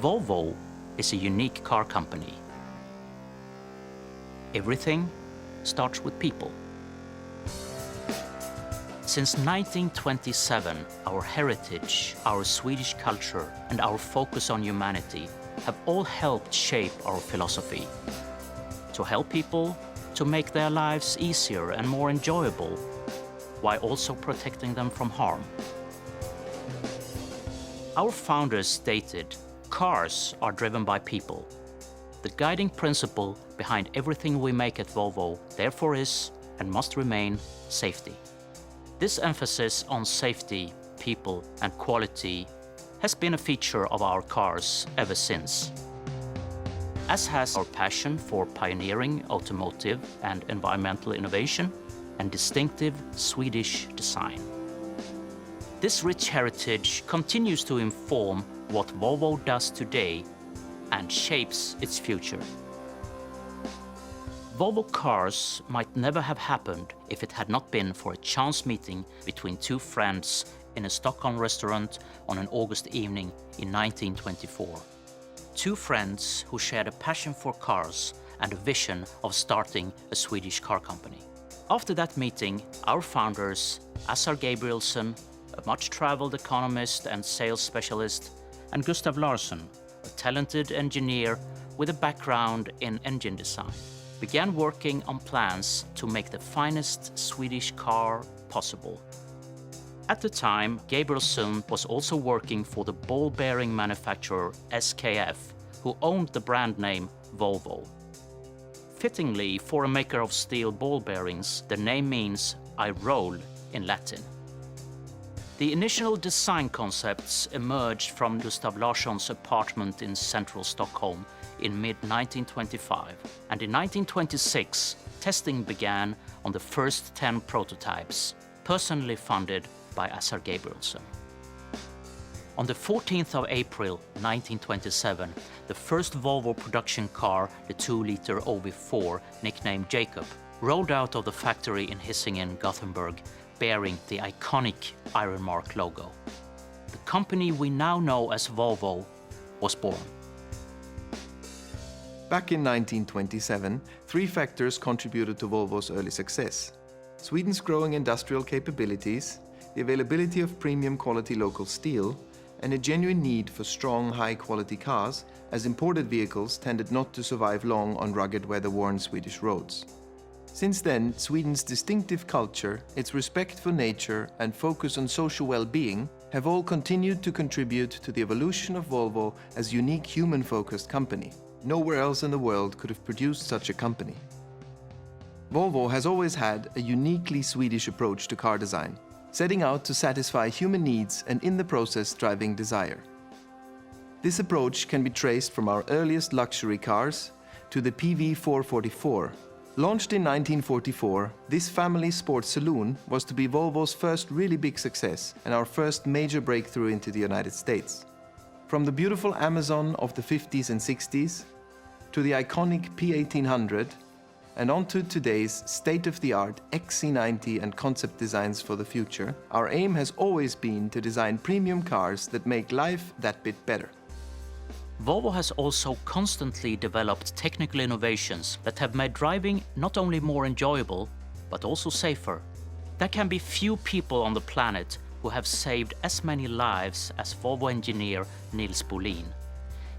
Volvo is a unique car company. Everything starts with people. Since 1927, our heritage, our Swedish culture, and our focus on humanity have all helped shape our philosophy. To help people to make their lives easier and more enjoyable, while also protecting them from harm. Our founders stated, "Cars are driven by people." The guiding principle behind everything we make at Volvo, therefore, is and must remain safety. This emphasis on safety, people, and quality has been a feature of our cars ever since, as has our passion for pioneering automotive and environmental innovation and distinctive Swedish design. This rich heritage continues to inform what Volvo does today and shapes its future. Volvo cars might never have happened if it had not been for a chance meeting between two friends in a Stockholm restaurant on an August evening in 1924. Two friends who shared a passion for cars and a vision of starting a Swedish car company. After that meeting, our founders, Assar Gabrielsson, a much-traveled economist and sales specialist, and Gustav Larsson, a talented engineer with a background in engine design, began working on plans to make the finest Swedish car possible. At the time, Gabrielsson was also working for the ball bearing manufacturer SKF, who owned the brand name Volvo. Fittingly, for a maker of steel ball bearings, the name means "I roll" in Latin. The initial design concepts emerged from Gustav Larsson's apartment in central Stockholm in mid-1925, and in 1926, testing began on the first 10 prototypes, personally funded by Assar Gabrielsson. On the 14th of April 1927, the first Volvo production car, the 2-liter OV4, nicknamed Jacob, rolled out of the factory in Hisingen, Gothenburg, bearing the iconic Iron Mark logo. The company we now know as Volvo was born. Back in 1927, three factors contributed to Volvo's early success: Sweden's growing industrial capabilities, the availability of premium quality local steel, and a genuine need for strong, high-quality cars, as imported vehicles tended not to survive long on rugged, weather-worn Swedish roads. Since then, Sweden's distinctive culture, its respect for nature, and focus on social well-being have all continued to contribute to the evolution of Volvo as a unique human-focused company. Nowhere else in the world could have produced such a company. Volvo has always had a uniquely Swedish approach to car design, setting out to satisfy human needs and in the process driving desire. This approach can be traced from our earliest luxury cars to the PV444. Launched in 1944, this family sports saloon was to be Volvo's first really big success and our first major breakthrough into the United States. From the beautiful Amazon of the 50s and 60s, to the iconic P1800, and onto today's state-of-the-art XC90 and concept designs for the future, our aim has always been to design premium cars that make life that bit better. Volvo has also constantly developed technical innovations that have made driving not only more enjoyable, but also safer. There can be few people on the planet who have saved as many lives as Volvo engineer Nils Bolin.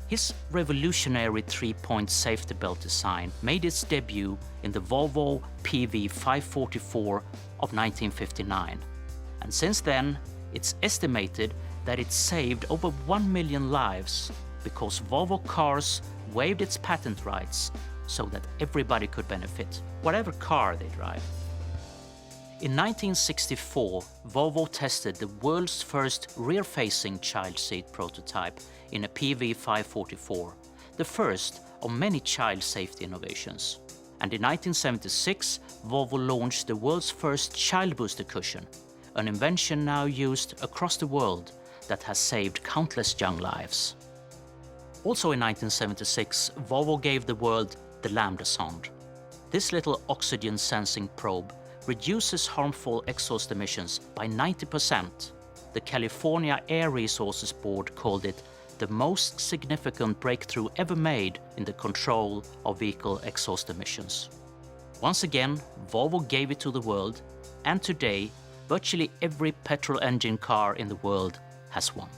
His revolutionary 3-point safety belt design made its debut in the Volvo PV544 of 1959. And since then, it's estimated that it saved over 1 million lives because Volvo cars waived its patent rights so that everybody could benefit, whatever car they drive. In 1964, Volvo tested the world's first rear-facing child seat prototype in a PV544, the first of many child safety innovations. And in 1976, Volvo launched the world's first child booster cushion, an invention now used across the world that has saved countless young lives. Also in 1976, Volvo gave the world the Lambda Sonde. This little oxygen-sensing probe reduces harmful exhaust emissions by 90%. The California Air Resources Board called it the most significant breakthrough ever made in the control of vehicle exhaust emissions. Once again, Volvo gave it to the world, and today, virtually every petrol engine car in the world has one.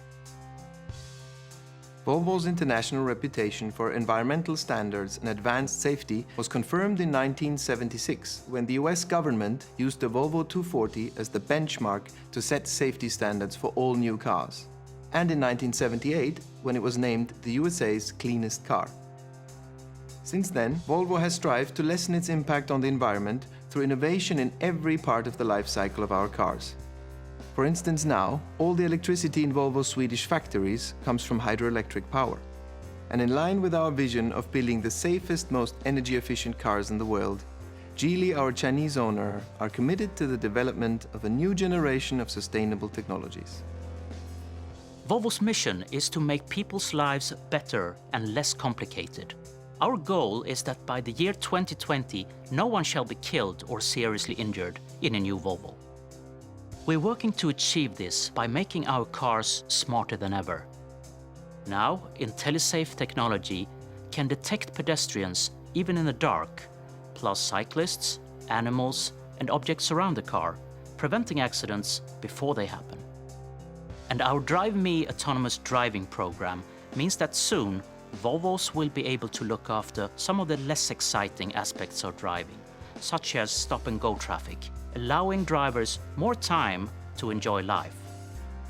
Volvo's international reputation for environmental standards and advanced safety was confirmed in 1976 when the US government used the Volvo 240 as the benchmark to set safety standards for all new cars, and in 1978 when it was named the USA's cleanest car. Since then, Volvo has strived to lessen its impact on the environment through innovation in every part of the life cycle of our cars. For instance, now, all the electricity in Volvo's Swedish factories comes from hydroelectric power. And in line with our vision of building the safest, most energy-efficient cars in the world, Geely, our Chinese owner, are committed to the development of a new generation of sustainable technologies. Volvo's mission is to make people's lives better and less complicated. Our goal is that by the year 2020, no one shall be killed or seriously injured in a new Volvo. We're working to achieve this by making our cars smarter than ever. Now, IntelliSafe technology can detect pedestrians even in the dark, plus cyclists, animals, and objects around the car, preventing accidents before they happen. And our Drive Me autonomous driving program means that soon Volvos will be able to look after some of the less exciting aspects of driving, such as stop-and-go traffic, allowing drivers more time to enjoy life.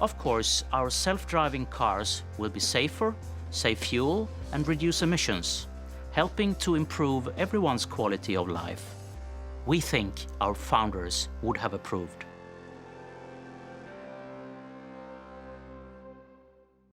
Of course, our self-driving cars will be safer, save fuel, and reduce emissions, helping to improve everyone's quality of life. We think our founders would have approved.